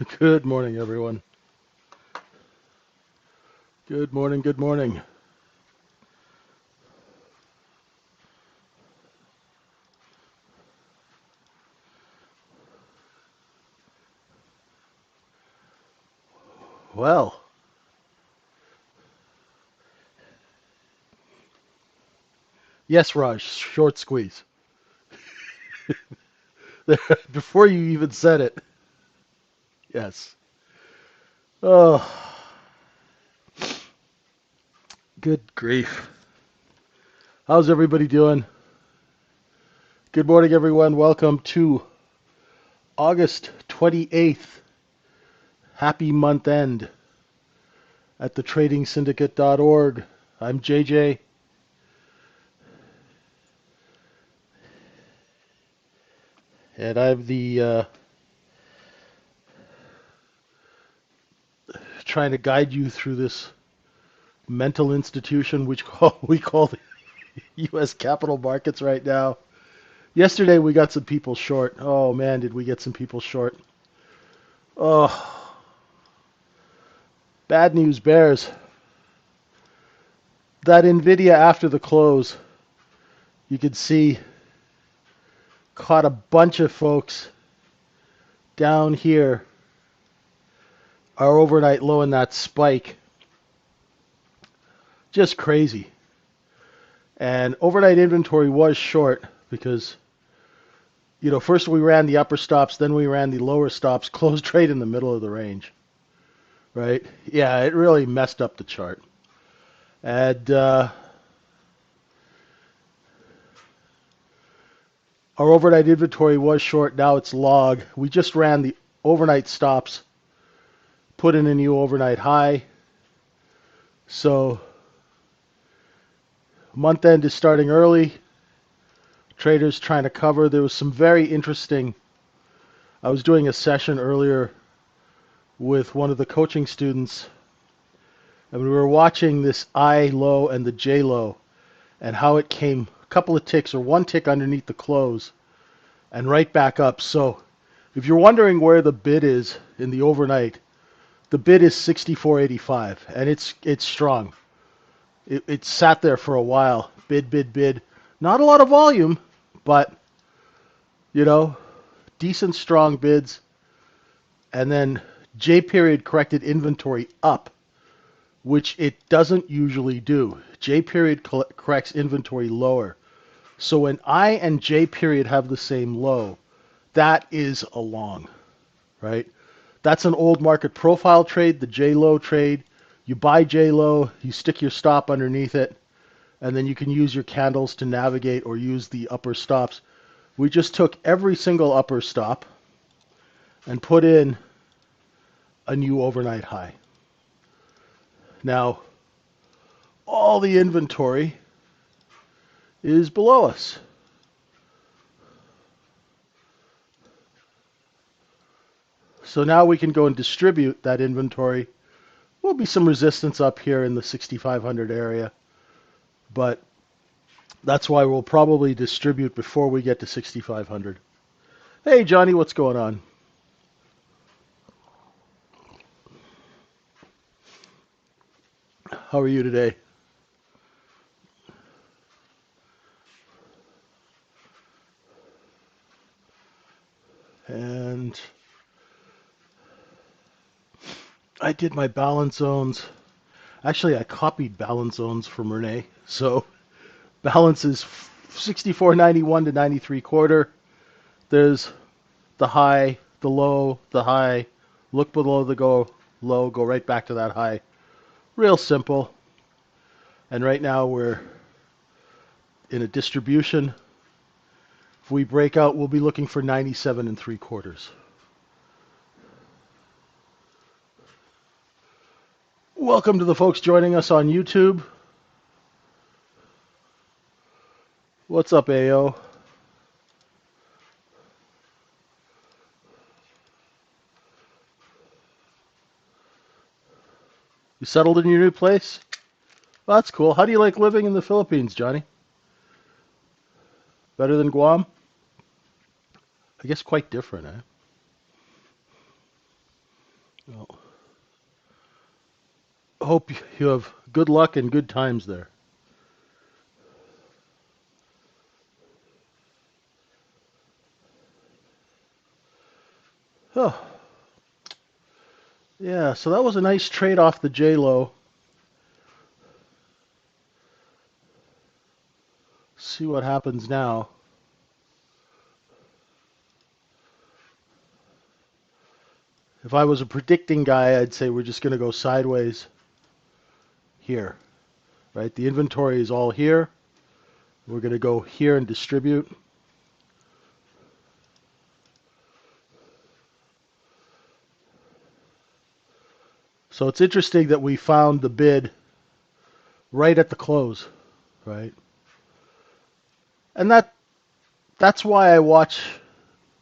Good morning, everyone. Good morning, good morning. Well, yes, Raj, short squeeze. Before you even said it, yes. Oh, good grief. How's everybody doing? Good morning, everyone. Welcome to August 28th. Happy month end at thetradingsyndicate.org. I'm JJ, and I'm the trying to guide you through this mental institution which we call the U.S. capital markets right now. Yesterday we got some people short. Oh man, did we get some people short? Oh, bad news bears. That Nvidia after the close, you could see caught a bunch of folks down here. Our overnight low in that spike, just crazy. And overnight inventory was short because first we ran the upper stops, then we ran the lower stops, closed trade in the middle of the range, right? Yeah, it really messed up the chart. And our overnight inventory was short. Now it's log. We just ran the overnight stops, put in a new overnight high. So month end is starting early. Traders trying to cover. There was some very interesting. I was doing a session earlier with one of the coaching students, and we were watching this I low and the J low and how it came a couple of ticks or one tick underneath the close and right back up. So if you're wondering where the bid is in the overnight, the bid is 64.85 and it's strong. It sat there for a while. Bid, bid, bid. Not a lot of volume, but you know, decent strong bids. And then J period corrected inventory up, which it doesn't usually do. J period corrects inventory lower. So when I and J period have the same low, that is a long, right? That's an old market profile trade, the J low trade. You buy J low, you stick your stop underneath it, and then you can use your candles to navigate or use the upper stops. We just took every single upper stop and put in a new overnight high. Now, all the inventory is below us. So now we can go and distribute that inventory. Will be some resistance up here in the 6,500 area, but that's why we'll probably distribute before we get to 6,500. Hey, Johnny, what's going on? How are you today? And I did my balance zones. Actually, I copied balance zones from Renee. So balance is 64.91 to 93 quarter. There's the high, the low, the high. Look below the low, go right back to that high. Real simple. And right now we're in a distribution. If we break out, we'll be looking for 97 and 3 quarters. Welcome to the folks joining us on YouTube. What's up, AO? You settled in your new place? Well, that's cool. How do you like living in the Philippines, Johnny? Better than Guam? I guess quite different, eh? Well, hope you have good luck and good times there. Oh, yeah, so that was a nice trade off the J-Lo. See what happens now. If I was a predicting guy, I'd say we're just going to go sideways here, right? The inventory is all here. We're going to go here and distribute. So it's interesting that we found the bid right at the close, right? And that's why I watch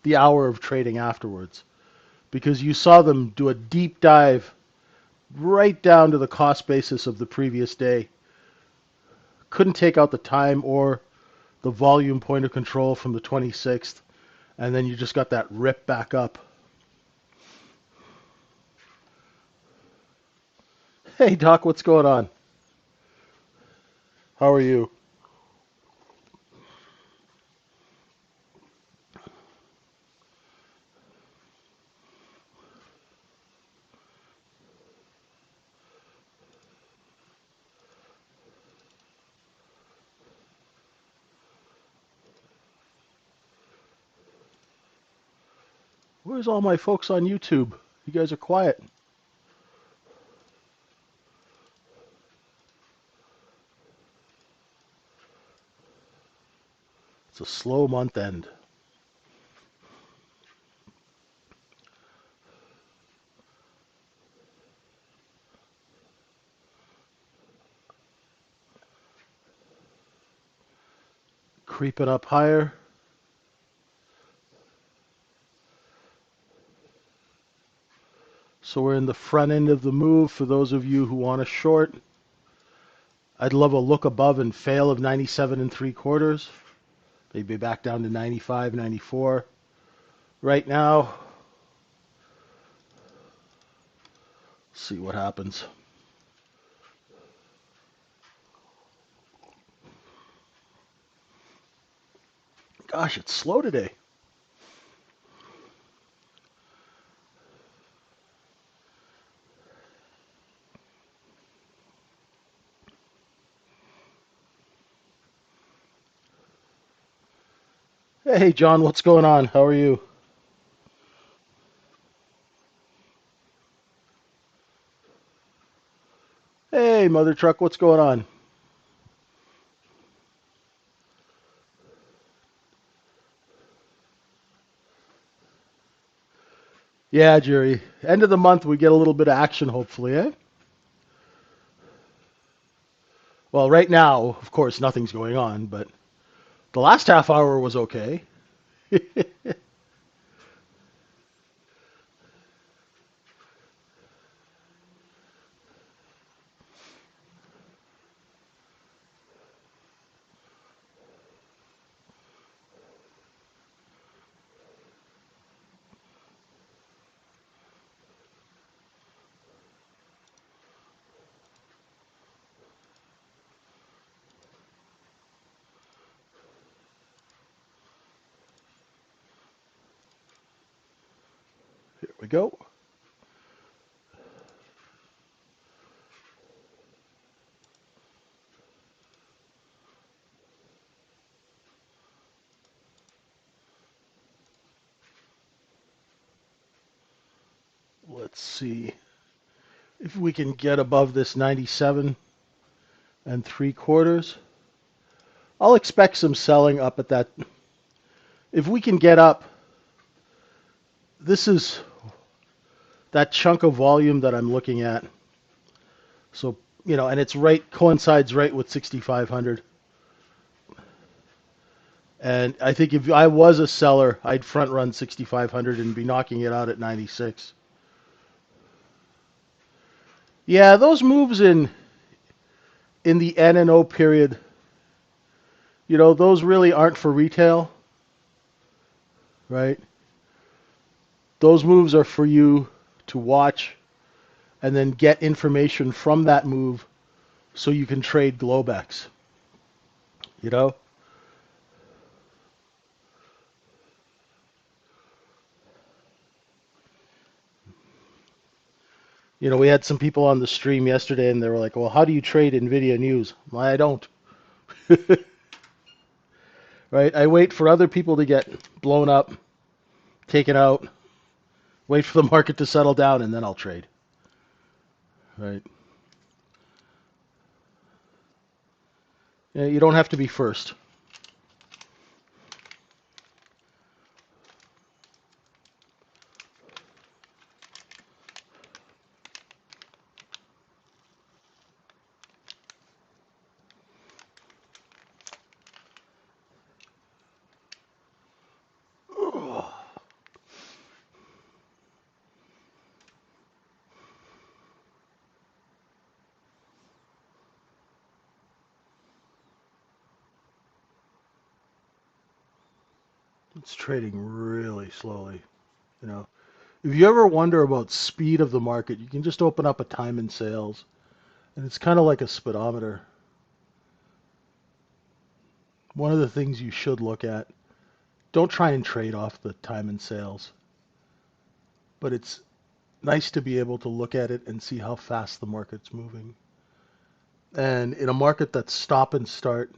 the hour of trading afterwards, because you saw them do a deep dive right down to the cost basis of the previous day. Couldn't take out the time or the volume point of control from the 26th, and then you just got that rip back up. Hey Doc, what's going on? How are you? Where's all my folks on YouTube? You guys are quiet. It's a slow month end. Creeping up higher. So we're in the front end of the move for those of you who want to short. I'd love a look above and fail of 97 and 3/4. Maybe back down to 95, 94. Right now, see what happens. Gosh, it's slow today. Hey, John, what's going on? How are you? Hey, Mother Truck, what's going on? Yeah, Jerry. End of the month, we get a little bit of action, hopefully, eh? Well, right now, of course, nothing's going on, but the last half hour was okay. Here we go. Let's see if we can get above this 97 and 3/4. I'll expect some selling up at that. If we can get up, this is that chunk of volume that I'm looking at. So, and it's right, coincides right with 6,500. And I think if I was a seller, I'd front run 6,500 and be knocking it out at 96. Yeah, those moves in the N and O period, those really aren't for retail, right? Those moves are for you to watch and then get information from that move so you can trade Globex. You know? We had some people on the stream yesterday and they were like, well, how do you trade NVIDIA news? Well, I don't. Right? I wait for other people to get blown up, taken out, wait for the market to settle down, and then I'll trade. Right? Yeah, you don't have to be first. It's trading really slowly. You know, if you ever wonder about speed of the market, you can just open up a time in sales, and it's kind of like a speedometer. One of the things you should look at, don't try and trade off the time in sales, but it's nice to be able to look at it and see how fast the market's moving. And in a market that's stop and start,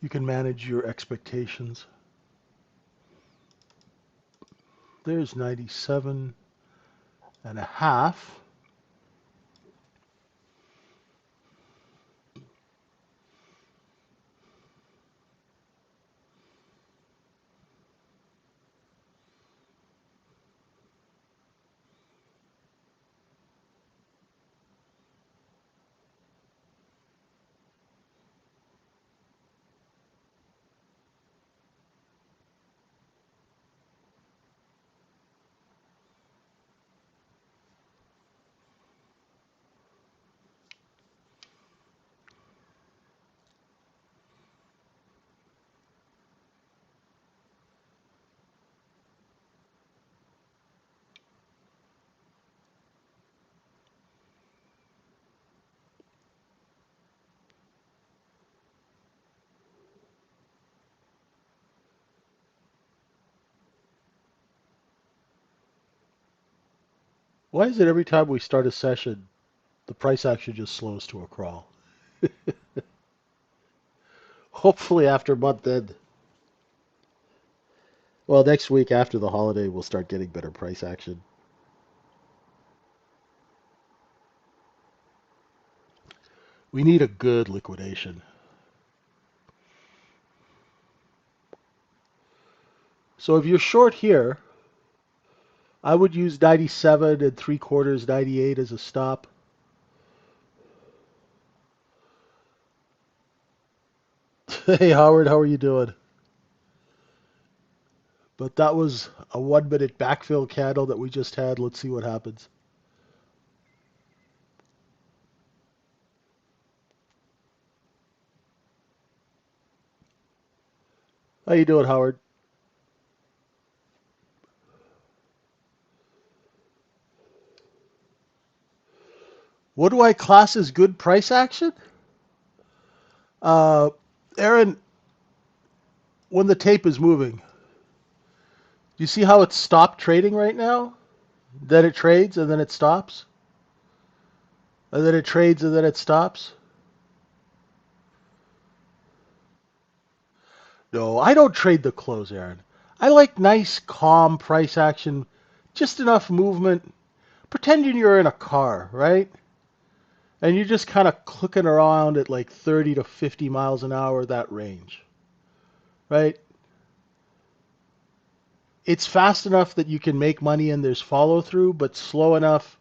you can manage your expectations. There's 97 and a half. Why is it every time we start a session, the price action just slows to a crawl? Hopefully after month end. Well, next week after the holiday, we'll start getting better price action. We need a good liquidation. So if you're short here, I would use 97 and three quarters, 98 as a stop. Hey Howard, how are you doing? But that was a 1 minute backfill candle that we just had. Let's see what happens. How you doing, Howard? What do I class as good price action? Uh, Aaron, when the tape is moving, do you see how it stopped trading right now? Then it trades and then it stops? And then it trades and then it stops? No, I don't trade the close, Aaron. I like nice, calm price action, just enough movement. Pretending you're in a car, right? And you're just kind of clicking around at like 30 to 50 miles an hour, that range, right? It's fast enough that you can make money and there's follow through, but slow enough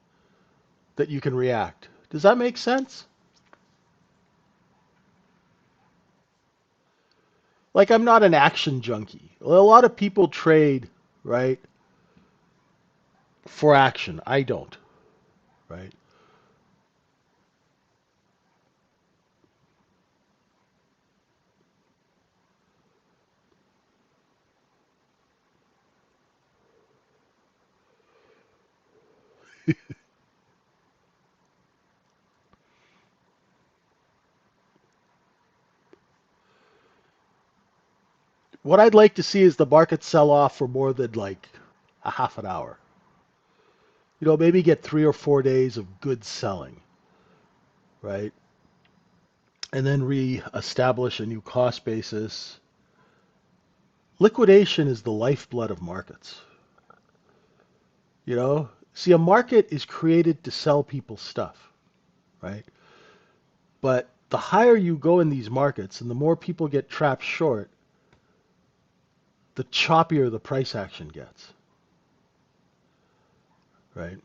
that you can react. Does that make sense? Like, I'm not an action junkie. A lot of people trade, right, for action. I don't, right? What I'd like to see is the market sell off for more than like a half an hour. Maybe get 3 or 4 days of good selling, right? And then re-establish a new cost basis. Liquidation is the lifeblood of markets. See, a market is created to sell people stuff, right? But the higher you go in these markets and the more people get trapped short, the choppier the price action gets, right?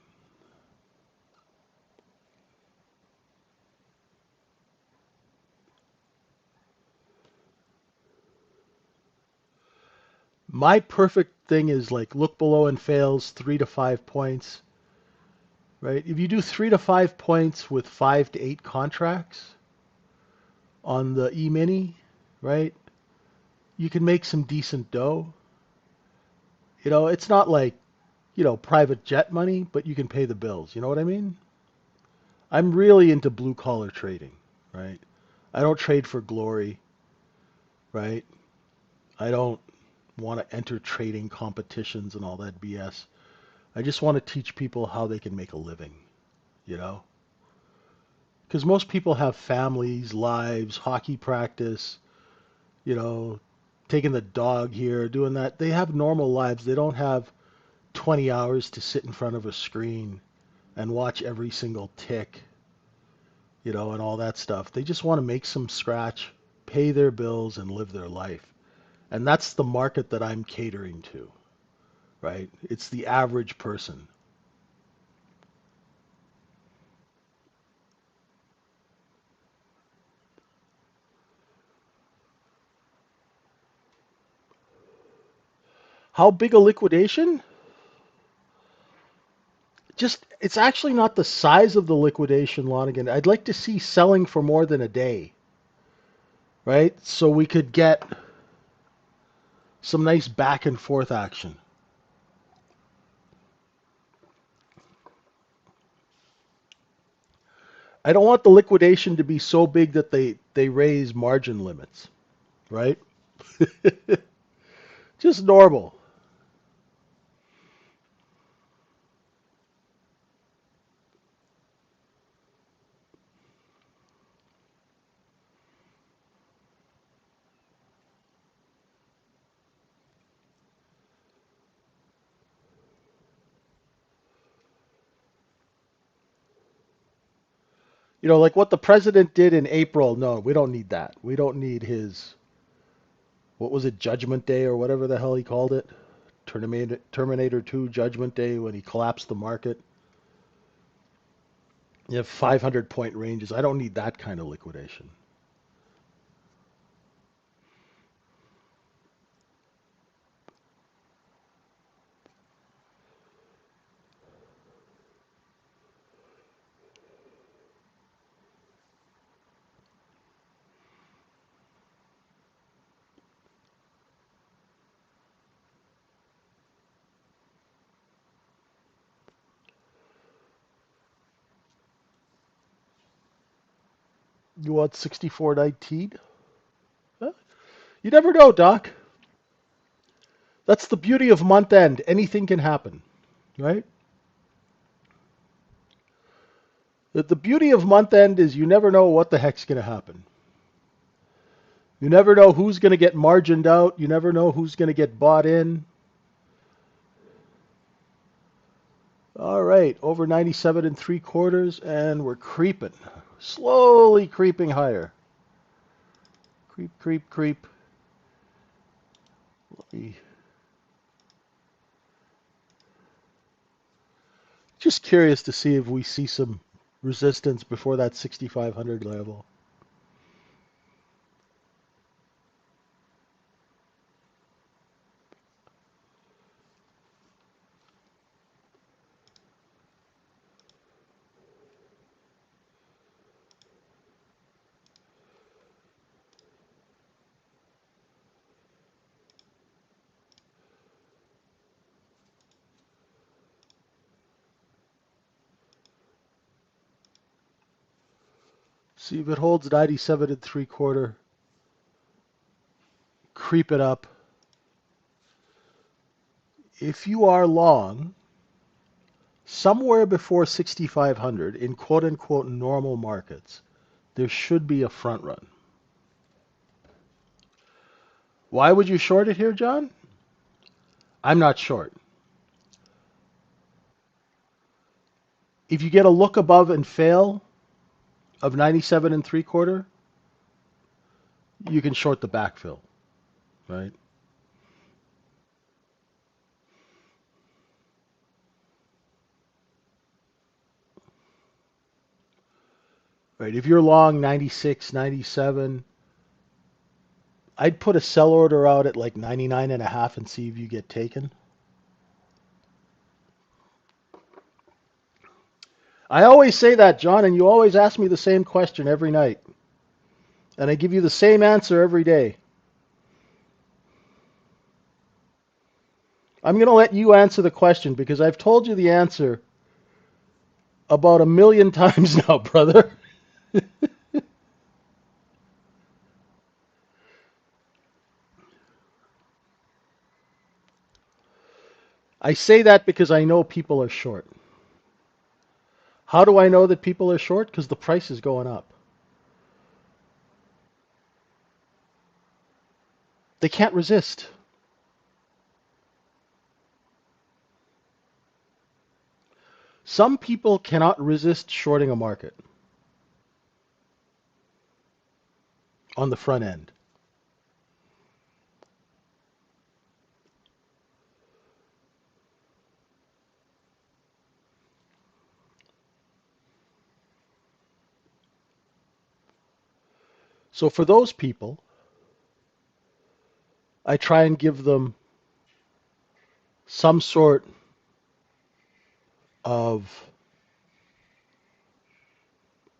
My perfect thing is like look below and fails 3 to 5 points, right? If you do 3 to 5 points with 5 to 8 contracts on the E-mini, right? You can make some decent dough. It's not like, private jet money, but you can pay the bills. You know what I mean? I'm really into blue collar trading, right? I don't trade for glory, right? I don't want to enter trading competitions and all that BS. I just want to teach people how they can make a living, you know? Because most people have families, lives, hockey practice, you know, taking the dog here, doing that. They have normal lives. They don't have 20 hours to sit in front of a screen and watch every single tick, and all that stuff. They just want to make some scratch, pay their bills, and live their life. And that's the market that I'm catering to, right? It's the average person. How big a liquidation? Just, it's actually not the size of the liquidation, Lonigan. I'd like to see selling for more than a day, right? So we could get some nice back and forth action. I don't want the liquidation to be so big that they raise margin limits, right? Just normal. Like what the president did in April. No, we don't need that. We don't need his, what was it, Judgment Day or whatever the hell he called it? Terminator 2 Judgment Day when he collapsed the market. You have 500-point ranges. I don't need that kind of liquidation. You want 64.19? Huh? You never know, Doc. That's the beauty of month end. Anything can happen, right? The beauty of month end is you never know what the heck's going to happen. You never know who's going to get margined out. You never know who's going to get bought in. All right, over 97 3/4, and we're creeping. Slowly creeping higher. Creep, creep, creep. Just curious to see if we see some resistance before that 6,500 level. See if it holds 97 and 3/4. Creep it up. If you are long, somewhere before 6,500 in quote unquote normal markets, there should be a front run. Why would you short it here, John? I'm not short. If you get a look above and fail of 97 and 3/4, you can short the backfill, right? Right. If you're long 96, 97, I'd put a sell order out at like 99 and a half and see if you get taken. I always say that, John, and you always ask me the same question every night. And I give you the same answer every day. I'm going to let you answer the question because I've told you the answer about a million times now, brother. I say that because I know people are short. How do I know that people are short? Because the price is going up. They can't resist. Some people cannot resist shorting a market on the front end. So for those people, I try and give them some sort of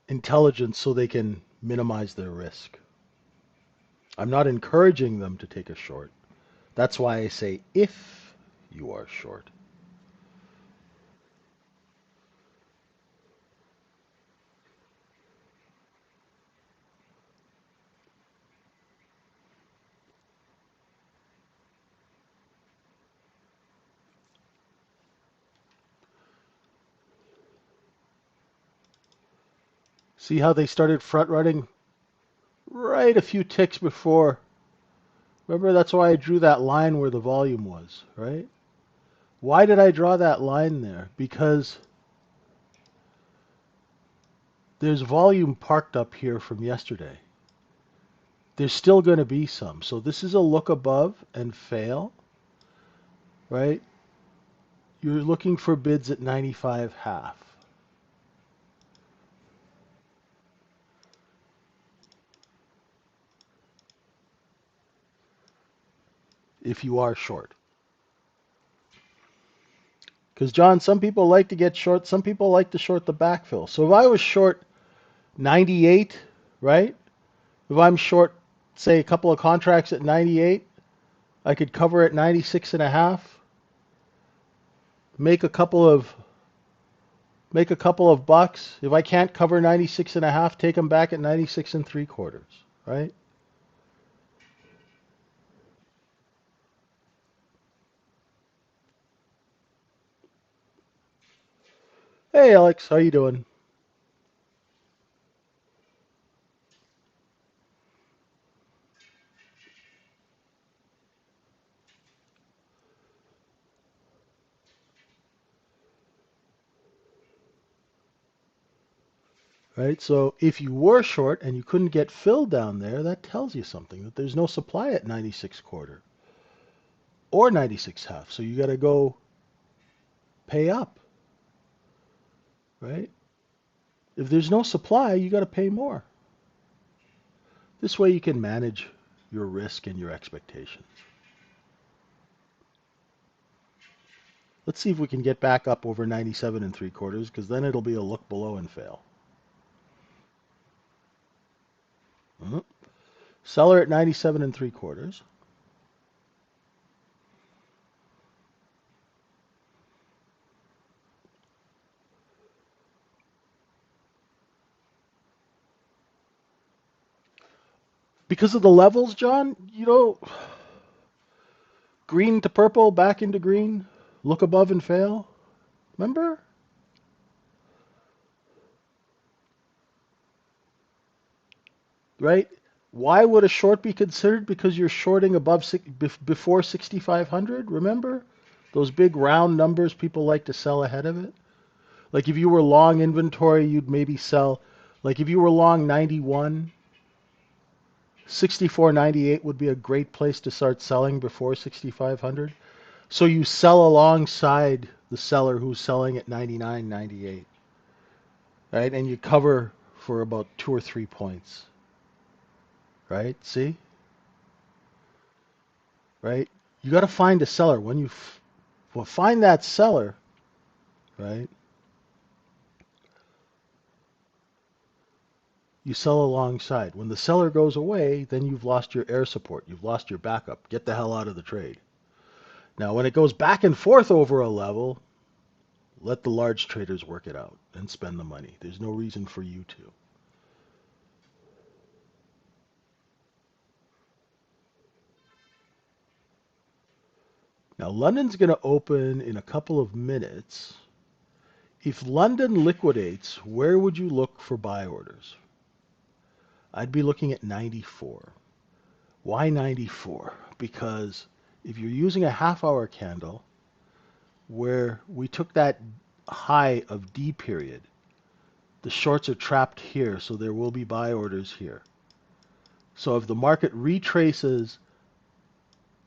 intelligence so they can minimize their risk. I'm not encouraging them to take a short. That's why I say if you are short. See how they started front running right a few ticks before. Remember, that's why I drew that line where the volume was, right? Why did I draw that line there? Because there's volume parked up here from yesterday. There's still going to be some. So this is a look above and fail, right? You're looking for bids at 95 half. If you are short. Because, John, some people like to get short, some people like to short the backfill. So if I was short 98, right? If I'm short, say, a couple of contracts at 98, I could cover at 96 and a half, make a couple of bucks. If I can't cover 96 and a half, take them back at 96 and 3/4, right? Hey, Alex, how you doing? Right? So if you were short and you couldn't get filled down there, that tells you something, that there's no supply at 96/4 or 96 half. So you got to go pay up, right? If there's no supply, you got to pay more. This way you can manage your risk and your expectations. Let's see if we can get back up over 97 and 3/4 because then it'll be a look below and fail. Mm-hmm. Seller at 97 and 3/4. Because of the levels, John, green to purple, back into green, look above and fail. Remember? Right? Why would a short be considered? Because you're shorting above before 6,500. Remember those big round numbers people like to sell ahead of it? Like if you were long inventory, you'd maybe sell. Like if you were long 91, 64.98 would be a great place to start selling before 6,500. So you sell alongside the seller who's selling at 99.98, right? And you cover for about 2 or 3 points, right? See? Right? You got to find a seller. When you well, find that seller, right? You sell alongside. When the seller goes away, then you've lost your air support. You've lost your backup. Get the hell out of the trade. Now, when it goes back and forth over a level, let the large traders work it out and spend the money. There's no reason for you to. Now, London's going to open in a couple of minutes. If London liquidates, where would you look for buy orders? I'd be looking at 94. Why 94? Because if you're using a half-hour candle where we took that high of D period, the shorts are trapped here, so there will be buy orders here. So if the market retraces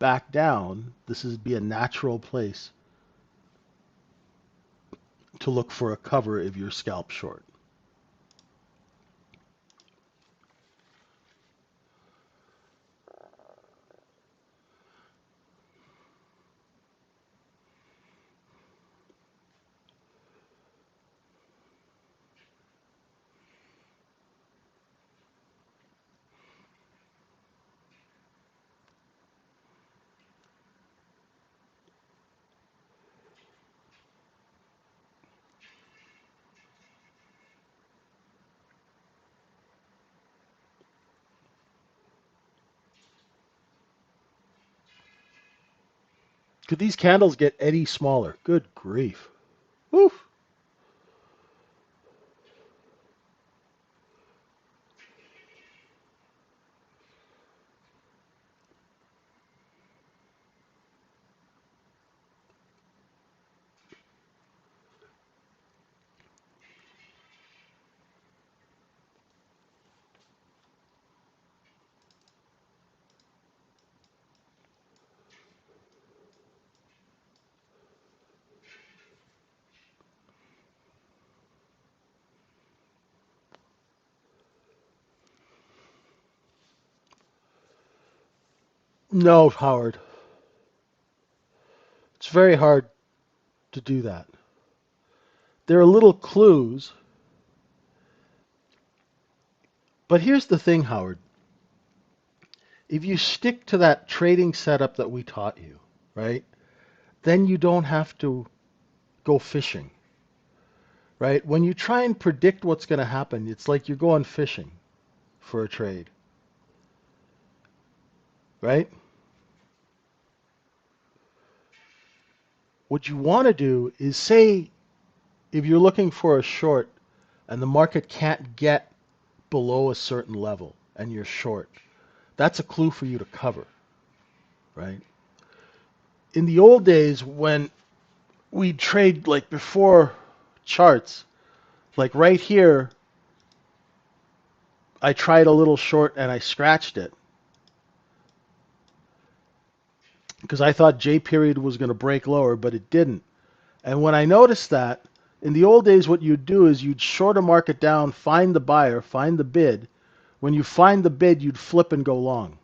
back down, this would be a natural place to look for a cover if you're scalp short. Could these candles get any smaller? Good grief. Woof. No, Howard. It's very hard to do that. There are little clues, but here's the thing, Howard. If you stick to that trading setup that we taught you, right, then you don't have to go fishing, right? When you try and predict what's going to happen, it's like you're going fishing for a trade, right? What you want to do is say if you're looking for a short and the market can't get below a certain level and you're short, that's a clue for you to cover, right? In the old days when we trade like before charts, like right here, I tried a little short and I scratched it because I thought J period was going to break lower, but it didn't. And when I noticed that, in the old days, what you'd do is you'd short a market down, find the buyer, find the bid. When you find the bid, you'd flip and go long,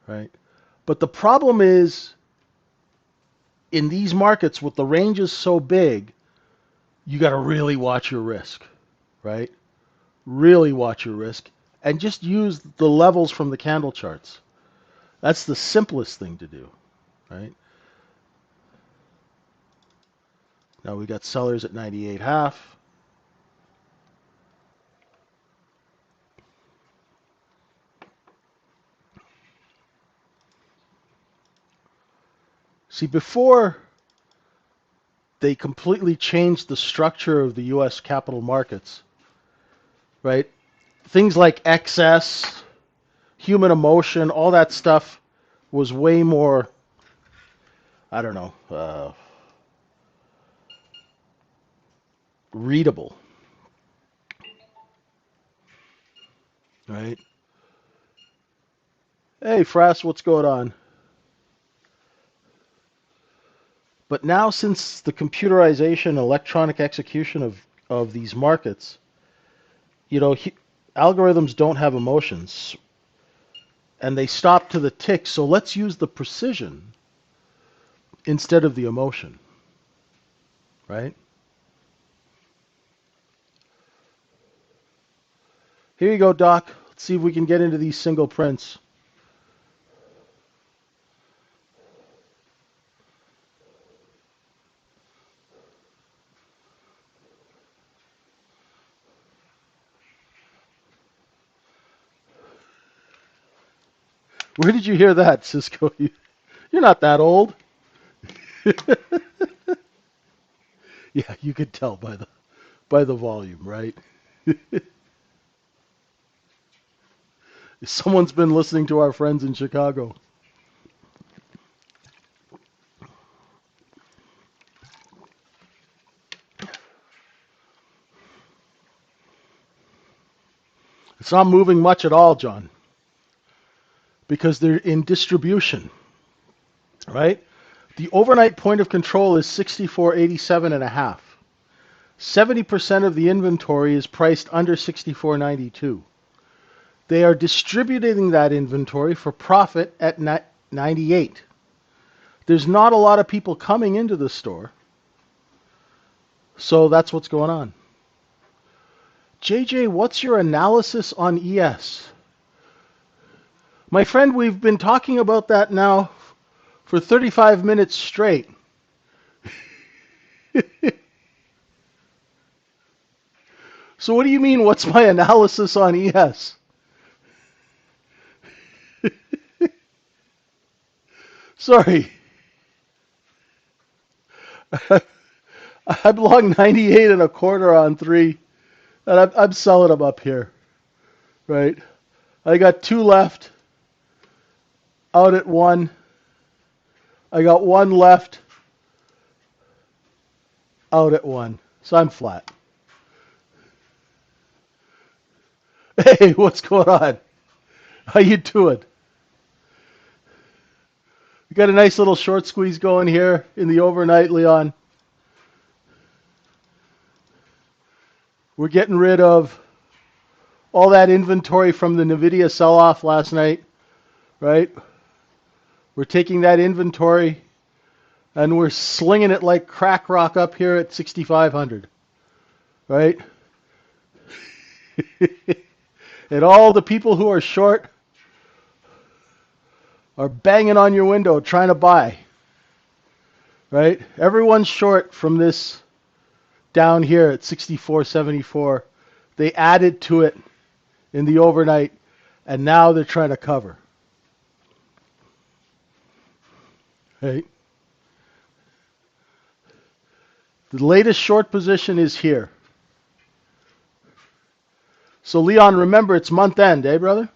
right? But the problem is in these markets with the ranges so big, you got to really watch your risk, right? Really watch your risk and just use the levels from the candle charts. That's the simplest thing to do, right? Now we got sellers at 98.5. See, before they completely changed the structure of the U.S. capital markets, right? Things like excess, human emotion, all that stuff was way more, I don't know, readable, right? Hey, Frass, what's going on? But now, since the computerization, electronic execution of these markets, you know, algorithms don't have emotions and they stop to the tick. So let's use the precision instead of the emotion, right? Here you go, Doc. Let's see if we can get into these single prints. Where did you hear that, Cisco? You're not that old. Yeah, you could tell by the volume, right? Someone's been listening to our friends in Chicago. It's not moving much at all, John, because they're in distribution, right? The overnight point of control is 64.87 and a half. 70% of the inventory is priced under 64.92. They are distributing that inventory for profit at 98. There's not a lot of people coming into the store, so that's what's going on. JJ, what's your analysis on ES? My friend, we've been talking about that now for 35 minutes straight. So what do you mean, what's my analysis on ES? Sorry. I'm long 98 and a quarter on 3, and I'm selling them up here, right? I got 2 left, out at 1. I got 1 left, out at 1. So I'm flat. Hey, what's going on? How you doing? We got a nice little short squeeze going here in the overnight, Leon. We're getting rid of all that inventory from the NVIDIA sell-off last night, right? We're taking that inventory and we're slinging it like crack rock up here at 6,500, right? And all the people who are short are banging on your window trying to buy, right? Everyone's short from this down here at 64.74. They added to it in the overnight, and now they're trying to cover, right? The latest short position is here. So Leon, remember it's month end, eh, brother?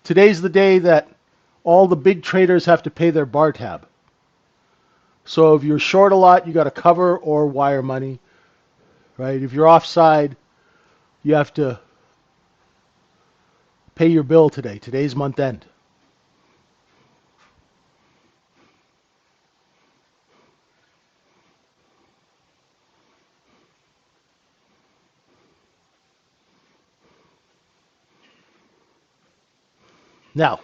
Today's the day that all the big traders have to pay their bar tab. So if you're short a lot, you got to cover or wire money, right? If you're offside, you have to pay your bill today. Today's month end. Now,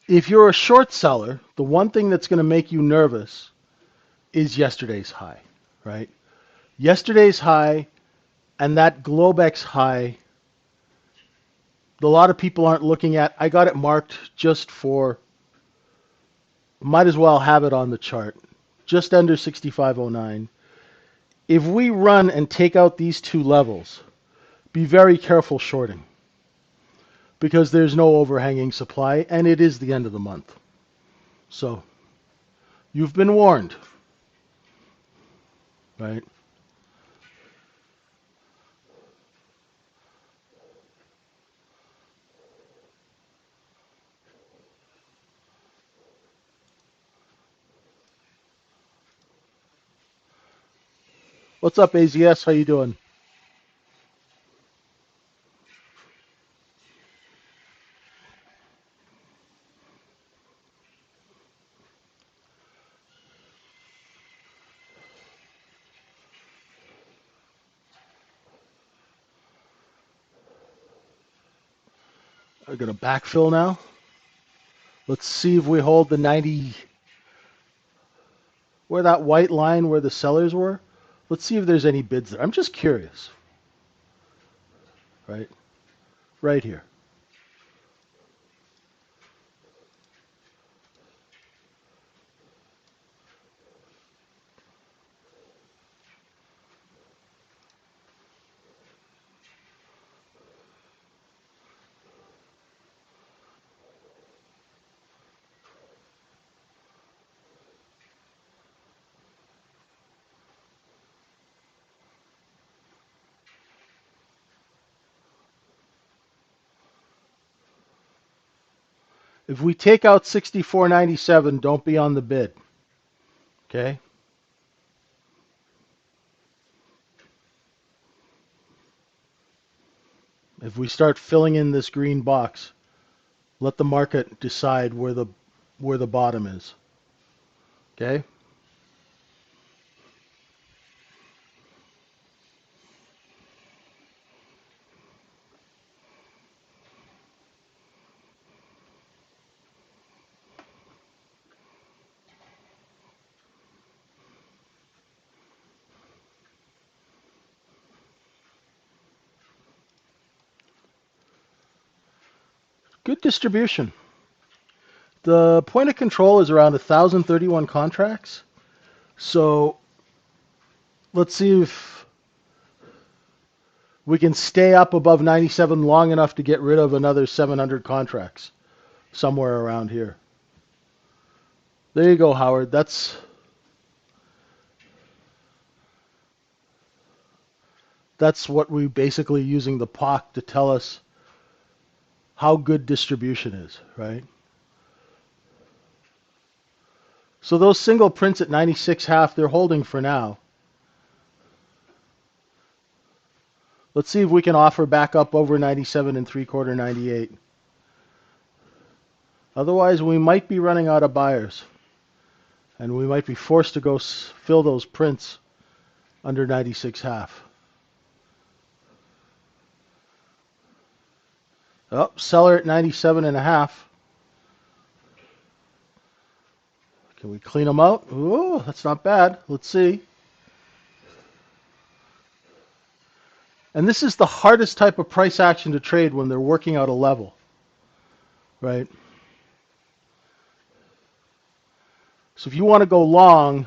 if you're a short seller, the one thing that's going to make you nervous is yesterday's high, right? Yesterday's high and that Globex high, a lot of people aren't looking at. I got it marked just for, might as well have it on the chart, just under 65.09. If we run and take out these 2 levels, be very careful shorting. because there's no overhanging supply, and it is the end of the month. So you've been warned, right? What's up, AZS? How you doing? I'm going to backfill now. Let's see if we hold the 90, where that white line where the sellers were. Let's see if there's any bids there. I'm just curious, right? Right here. If we take out 64.97, don't be on the bid. Okay? If we start filling in this green box, let the market decide where the bottom is. Okay? Good distribution. The point of control is around 1,031 contracts. So let's see if we can stay up above 97 long enough to get rid of another 700 contracts somewhere around here. There you go, Howard. That's what we basically using the POC to tell us how good distribution is, right? So those single prints at 96.5, they're holding for now. Let's see if we can offer back up over 97 and 3/4, 98. Otherwise, we might be running out of buyers, and we might be forced to go fill those prints under 96.5. Oh, seller at 97.5. Can we clean them out? Ooh, that's not bad. Let's see. And this is the hardest type of price action to trade when they're working out a level, right? So if you want to go long,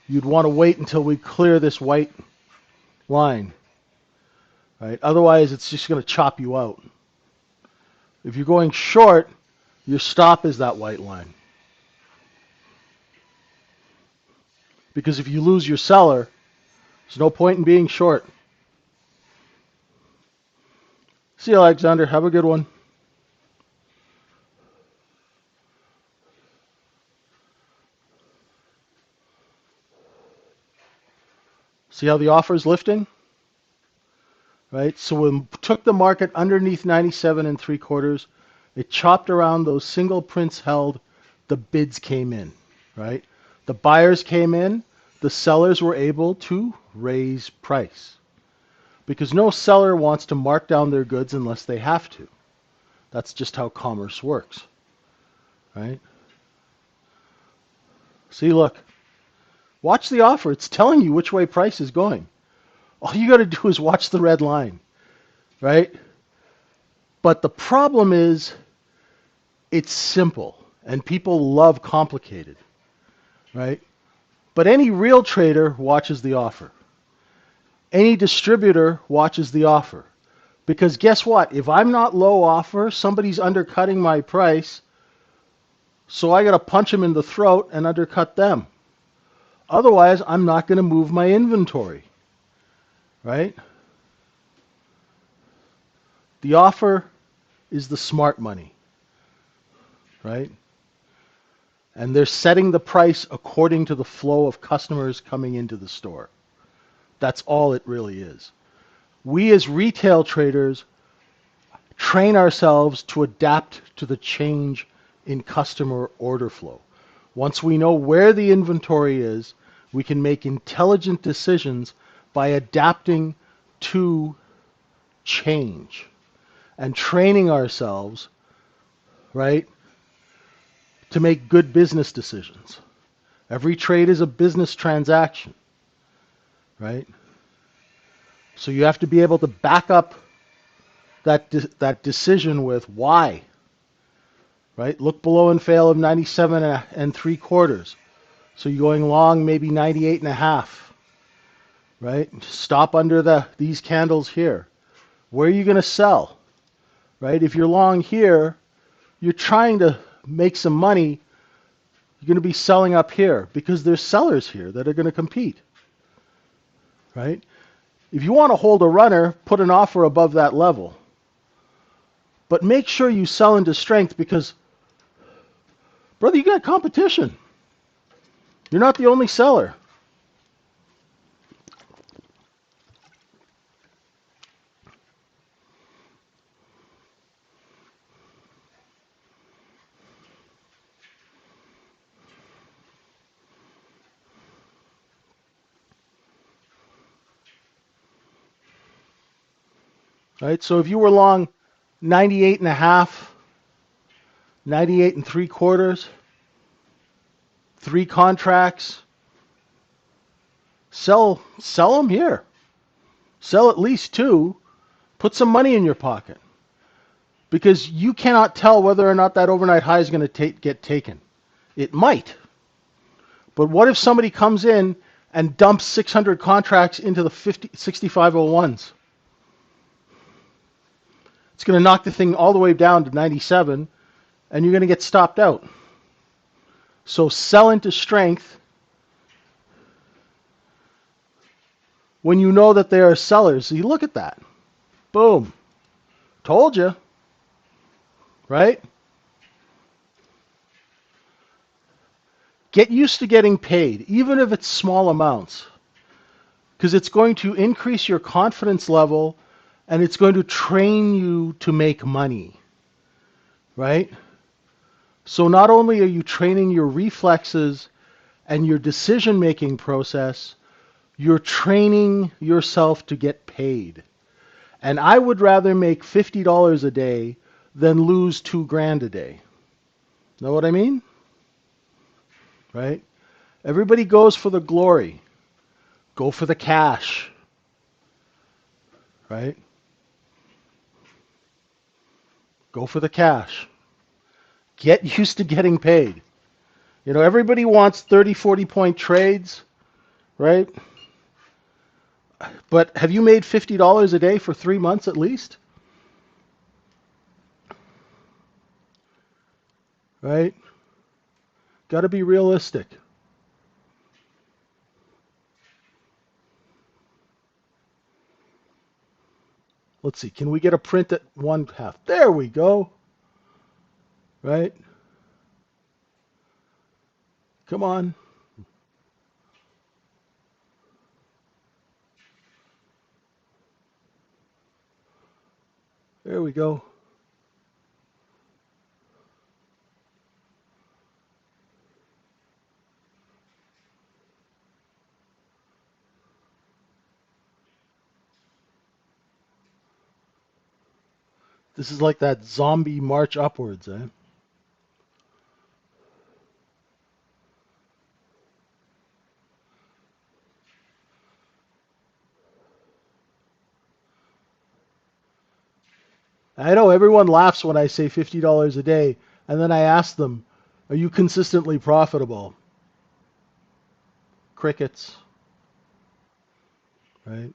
you'd want to wait until we clear this white line, right? Otherwise, it's just going to chop you out. If you're going short, your stop is that white line. Because if you lose your seller, there's no point in being short. See you, Alexander. Have a good one. See how the offer is lifting? Right? So we took the market underneath 97 and 3/4. It chopped around those single prints held. The bids came in, right? The buyers came in. The sellers were able to raise price. Because no seller wants to mark down their goods unless they have to. That's just how commerce works, right? See, look. Watch the offer. It's telling you which way price is going. All you got to do is watch the red line, right? But the problem is it's simple, and people love complicated, right? But any real trader watches the offer. Any distributor watches the offer. Because guess what? If I'm not low offer, somebody's undercutting my price, so I got to punch them in the throat and undercut them. Otherwise, I'm not going to move my inventory, right? The offer is the smart money, right? And they're setting the price according to the flow of customers coming into the store. That's all it really is. We as retail traders train ourselves to adapt to the change in customer order flow. Once we know where the inventory is, we can make intelligent decisions by adapting to change and training ourselves, right, to make good business decisions. Every trade is a business transaction, right? So you have to be able to back up that decision with why, right? Look below and fail of 97 and 3/4. So you're going long maybe 98 and a half, right? Stop under these candles here. Where are you going to sell, right? If you're long here, you're trying to make some money. You're going to be selling up here because there's sellers here that are going to compete, right? If you want to hold a runner, put an offer above that level. But make sure you sell into strength because, brother, you got competition. You're not the only seller. Right? So if you were long 98 and a half, 98 and 3/4, 3 contracts, sell them here. Sell at least 2. Put some money in your pocket because you cannot tell whether or not that overnight high is going to get taken. It might. But what if somebody comes in and dumps 600 contracts into the 6501s? It's going to knock the thing all the way down to 97, and you're going to get stopped out. So sell into strength when you know that there are sellers. So you look at that. Boom. Told you. Right? Get used to getting paid, even if it's small amounts, because it's going to increase your confidence level and it's going to train you to make money. Right? So not only are you training your reflexes and your decision-making process, you're training yourself to get paid. And I would rather make $50 a day than lose $2,000 a day. Know what I mean? Right? Everybody goes for the glory. Go for the cash. Right? Go for the cash. Get used to getting paid. You know, everybody wants 30, 40-point trades, right? But have you made $50 a day for 3 months at least? Right? Got to be realistic. Let's see. Can we get a print at 1/2? There we go. Right? Come on. There we go. This is like that zombie march upwards, eh? I know everyone laughs when I say $50 a day, and then I ask them, are you consistently profitable? Crickets, right?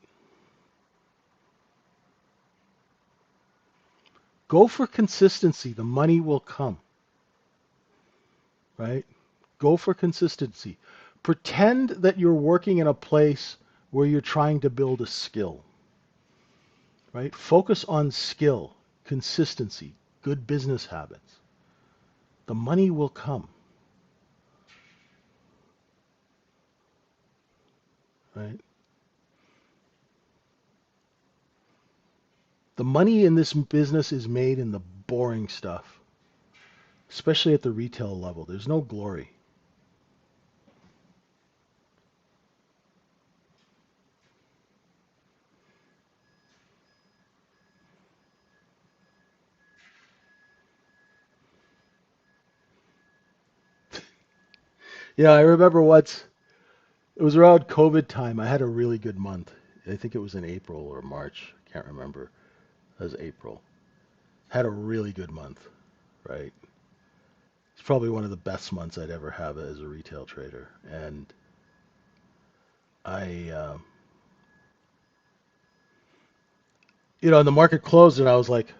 Go for consistency. The money will come, right? Go for consistency. Pretend that you're working in a place where you're trying to build a skill, right? Focus on skill, consistency, good business habits. The money will come, right? The money in this business is made in the boring stuff, especially at the retail level. There's no glory. Yeah, I remember once, it was around COVID time. I had a really good month. I think it was in April or March. I can't remember. It was April. Had a really good month, right? It's probably one of the best months I'd ever have as a retail trader. And I, the market closed and I was like,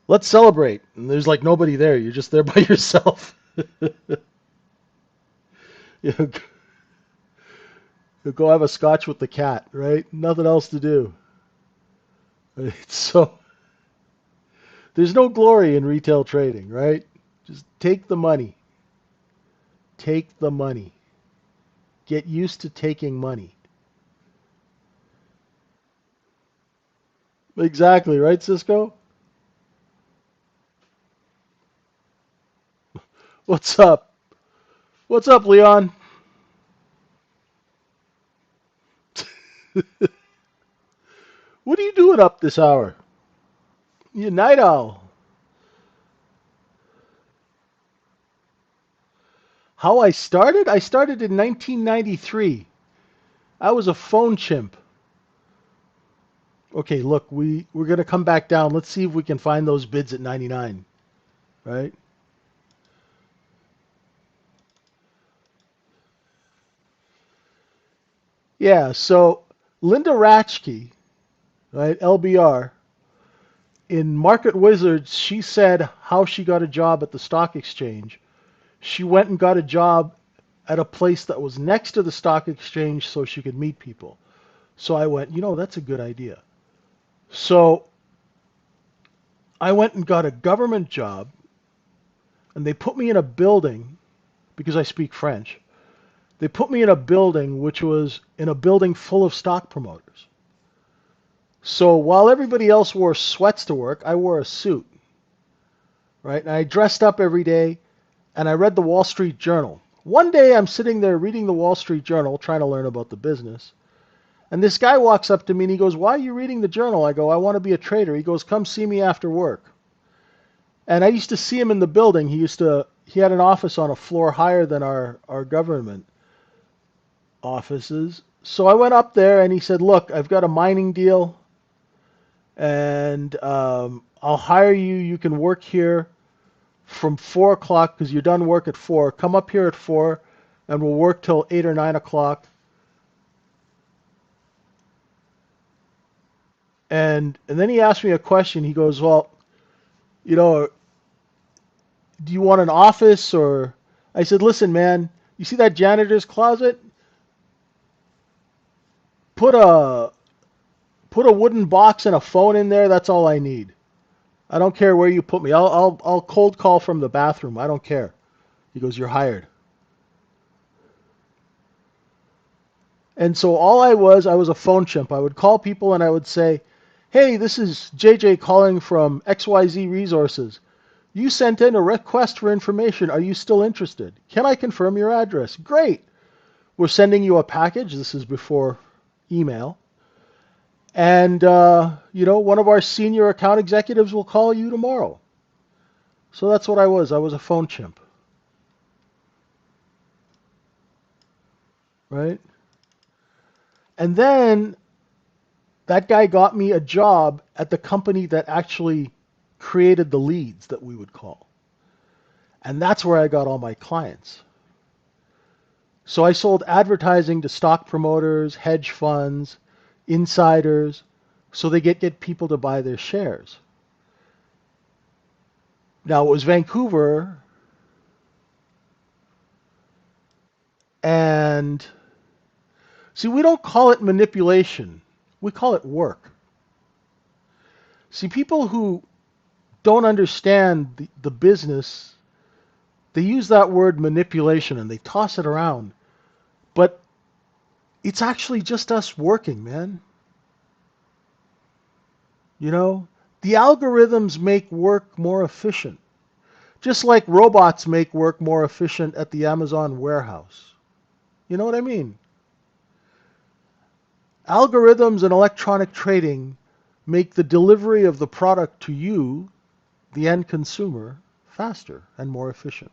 let's celebrate. And there's like nobody there. You're just there by yourself. you know, go have a scotch with the cat, right? Nothing else to do. Right? So there's no glory in retail trading, right? Just take the money. Take the money. Get used to taking money. Exactly, right, Cisco? What's up? What's up, Leon? What are you doing up this hour? You night owl. How I started? I started in 1993. I was a phone chimp. Okay, look, we're going to come back down. Let's see if we can find those bids at 99, right? Yeah, so Linda Ratchke, right, LBR, in Market Wizards, she said how she got a job at the stock exchange. She went and got a job at a place that was next to the stock exchange so she could meet people. So I went, that's a good idea. So I went and got a government job, and they put me in a building because I speak French. They put me in a building which was in a building full of stock promoters. So while everybody else wore sweats to work, I wore a suit, right? And I dressed up every day, and I read the Wall Street Journal. One day I'm sitting there reading the Wall Street Journal, trying to learn about the business. And this guy walks up to me and he goes, "Why are you reading the journal?" I go, "I want to be a trader." He goes, "Come see me after work." And I used to see him in the building. He had an office on a floor higher than our government offices. So I went up there and he said, "Look, I've got a mining deal and I'll hire you. You can work here from 4 o'clock because you're done work at 4. Come up here at 4 and we'll work till 8 or 9 o'clock." And then he asked me a question. He goes, "Well, you know, do you want an office or?" I said, "Listen, man, you see that janitor's closet? Put a put a wooden box and a phone in there. That's all I need. I don't care where you put me. I'll cold call from the bathroom. I don't care." He goes, "You're hired." And so I was a phone chimp. I would call people and I would say, "Hey, this is JJ calling from XYZ Resources. You sent in a request for information. Are you still interested? Can I confirm your address?" "Great. We're sending you a package." This is before email. "And, one of our senior account executives will call you tomorrow." So that's what I was. I was a phone chimp, right? And then that guy got me a job at the company that actually created the leads that we would call. And that's where I got all my clients. So I sold advertising to stock promoters, hedge funds, insiders, so they get people to buy their shares. Now, it was Vancouver, and see, we don't call it manipulation. We call it work. See, people who don't understand the business, they use that word manipulation and they toss it around. But it's actually just us working, man. You know, the algorithms make work more efficient, just like robots make work more efficient at the Amazon warehouse. You know what I mean? Algorithms and electronic trading make the delivery of the product to you, the end consumer, faster and more efficient.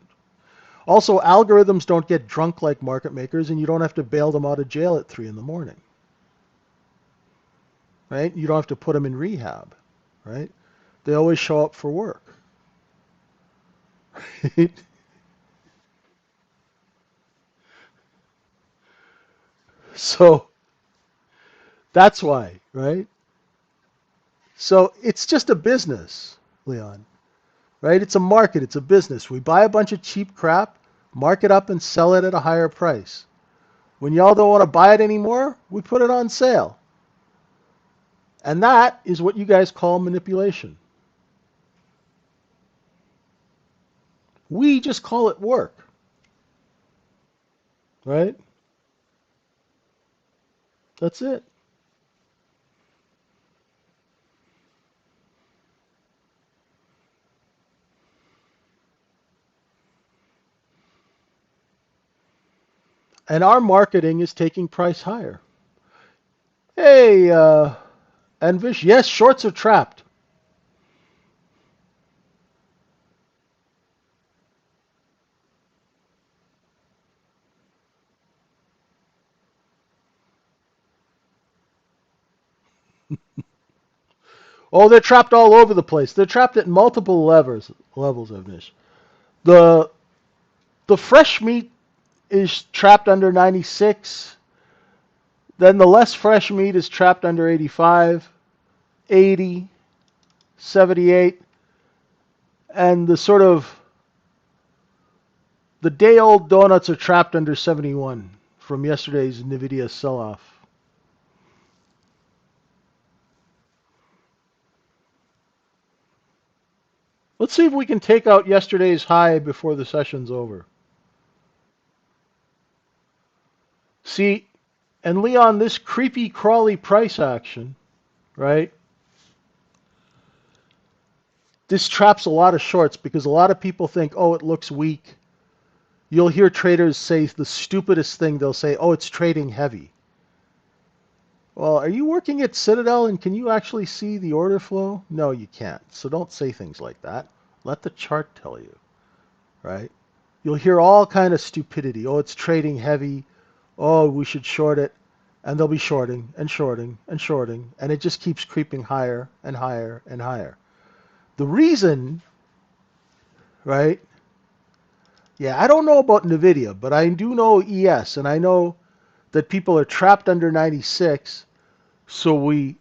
Also, algorithms don't get drunk like market makers, and you don't have to bail them out of jail at 3 in the morning, right? You don't have to put them in rehab, right? They always show up for work. So that's why, right? So it's just a business, Leon, right? It's a market, it's a business. We buy a bunch of cheap crap, mark it up, and sell it at a higher price. When y'all don't want to buy it anymore, we put it on sale. And that is what you guys call manipulation. We just call it work, right? That's it. And our marketing is taking price higher. Hey, Envish, yes, shorts are trapped. Oh, they're trapped all over the place. They're trapped at multiple levels, Envish. The the fresh meat is trapped under 96. Then the less fresh meat is trapped under 85, 80, 78, and the day old donuts are trapped under 71 from yesterday's Nvidia sell off. Let's see if we can take out yesterday's high before the session's over. See, and Leon, this creepy crawly price action, right? This traps a lot of shorts because a lot of people think, oh, it looks weak. You'll hear traders say the stupidest thing. They'll say, oh, it's trading heavy. Well, are you working at Citadel and can you actually see the order flow? No, you can't. So don't say things like that. Let the chart tell you, right? You'll hear all kind of stupidity. Oh, it's trading heavy. Oh, we should short it. And they'll be shorting and shorting and shorting. And it just keeps creeping higher and higher and higher. The reason, right? Yeah, I don't know about NVIDIA, but I do know ES. And I know that people are trapped under 96. So we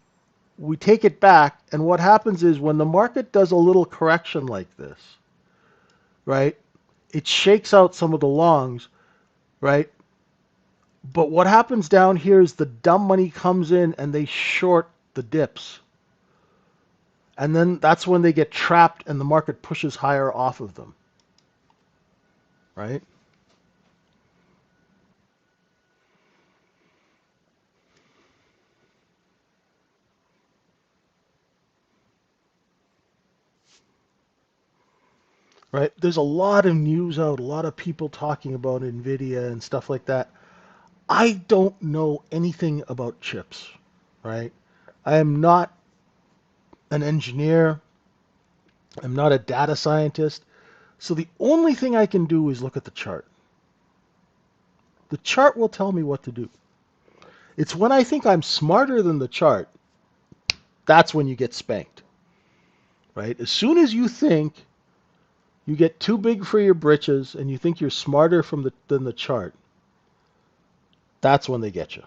take it back. And what happens is when the market does a little correction like this, right? It shakes out some of the longs, right? But what happens down here is the dumb money comes in and they short the dips. And then that's when they get trapped and the market pushes higher off of them, right? Right? There's a lot of news out, a lot of people talking about Nvidia and stuff like that. I don't know anything about chips, right? I am not an engineer. I'm not a data scientist. So the only thing I can do is look at the chart. The chart will tell me what to do. It's when I think I'm smarter than the chart, that's when you get spanked, right? As soon as you think you get too big for your britches and you think you're smarter than the chart, that's when they get you.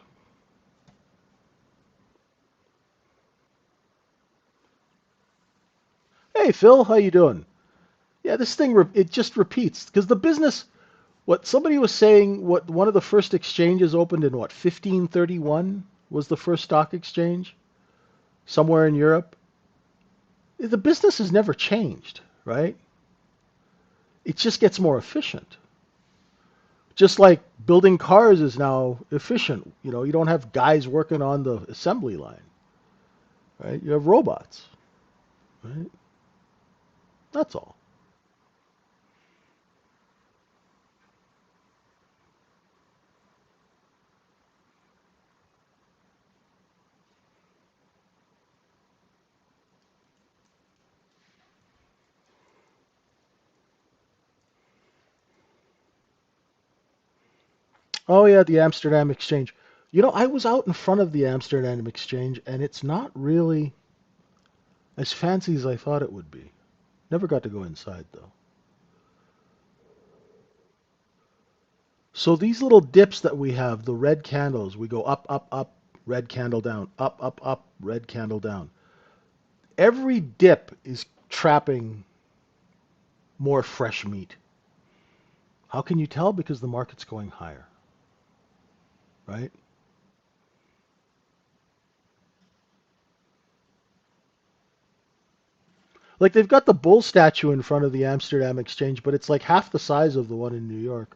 Hey, Phil, how you doing? Yeah, this thing it just repeats because the business. What somebody was saying, what one of the first exchanges opened in what 1531 was the first stock exchange somewhere in Europe. The business has never changed, right? It just gets more efficient. Just like building cars is now efficient. You know, you don't have guys working on the assembly line, right? You have robots, right? That's all. Oh yeah, the Amsterdam Exchange. You know, I was out in front of the Amsterdam Exchange, and it's not really as fancy as I thought it would be. Never got to go inside though. So these little dips that we have, the red candles, we go up, up, up, red candle down, up, up, up, red candle down. Every dip is trapping more fresh meat. How can you tell? Because the market's going higher, right? Like they've got the bull statue in front of the Amsterdam Exchange, but it's like half the size of the one in New York.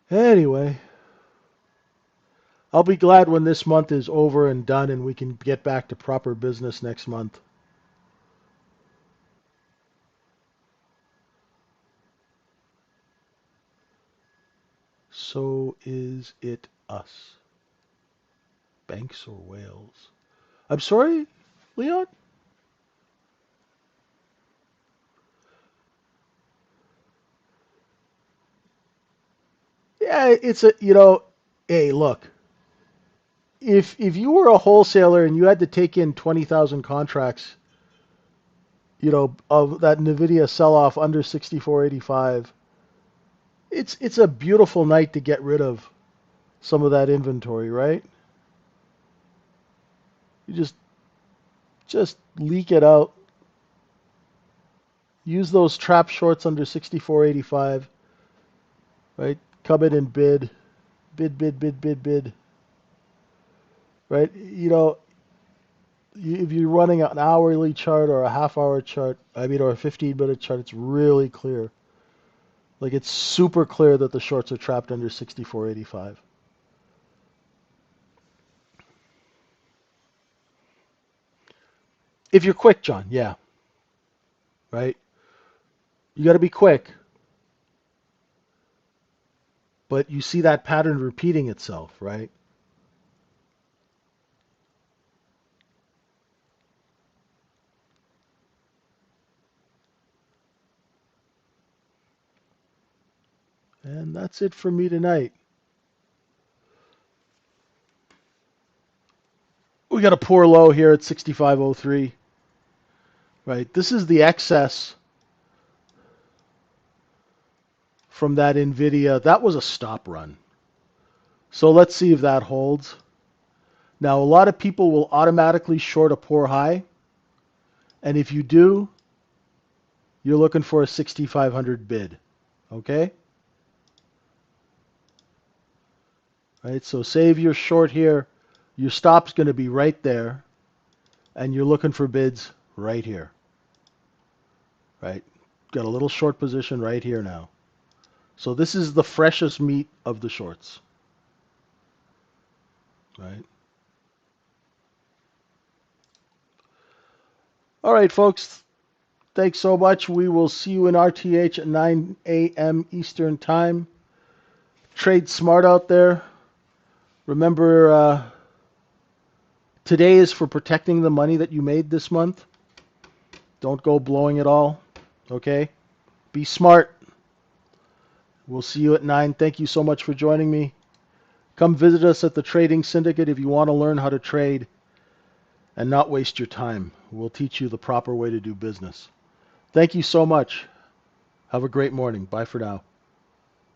Anyway, I'll be glad when this month is over and done and we can get back to proper business next month. So is it us, banks or whales? I'm sorry, Leon? Yeah, it's a, hey, look, if you were a wholesaler and you had to take in 20,000 contracts, of that Nvidia sell-off under 64.85, it's a beautiful night to get rid of some of that inventory, right? You just leak it out. Use those trap shorts under 64.85, right? Come in and bid, bid, bid, bid, bid, right? If you're running an hourly chart or a half-hour chart, I mean, or a 15-minute chart, it's really clear. Like it's super clear that the shorts are trapped under 64.85. If you're quick, John, yeah, right? You got to be quick, but you see that pattern repeating itself, right? And that's it for me tonight. We got a poor low here at 65.03, right? This is the excess from that Nvidia. That was a stop run. So let's see if that holds. Now, a lot of people will automatically short a poor high. And if you do, you're looking for a 6,500 bid. Okay? Right? So save your short here. Your stop's going to be right there. And you're looking for bids right here. Right? Got a little short position right here now. So this is the freshest meat of the shorts. Right? All right, folks. Thanks so much. We will see you in RTH at 9 a.m. Eastern Time. Trade smart out there. Remember, today is for protecting the money that you made this month. Don't go blowing it all. Okay? Be smart. We'll see you at 9. Thank you so much for joining me. Come visit us at the Trading Syndicate if you want to learn how to trade and not waste your time. We'll teach you the proper way to do business. Thank you so much. Have a great morning. Bye for now.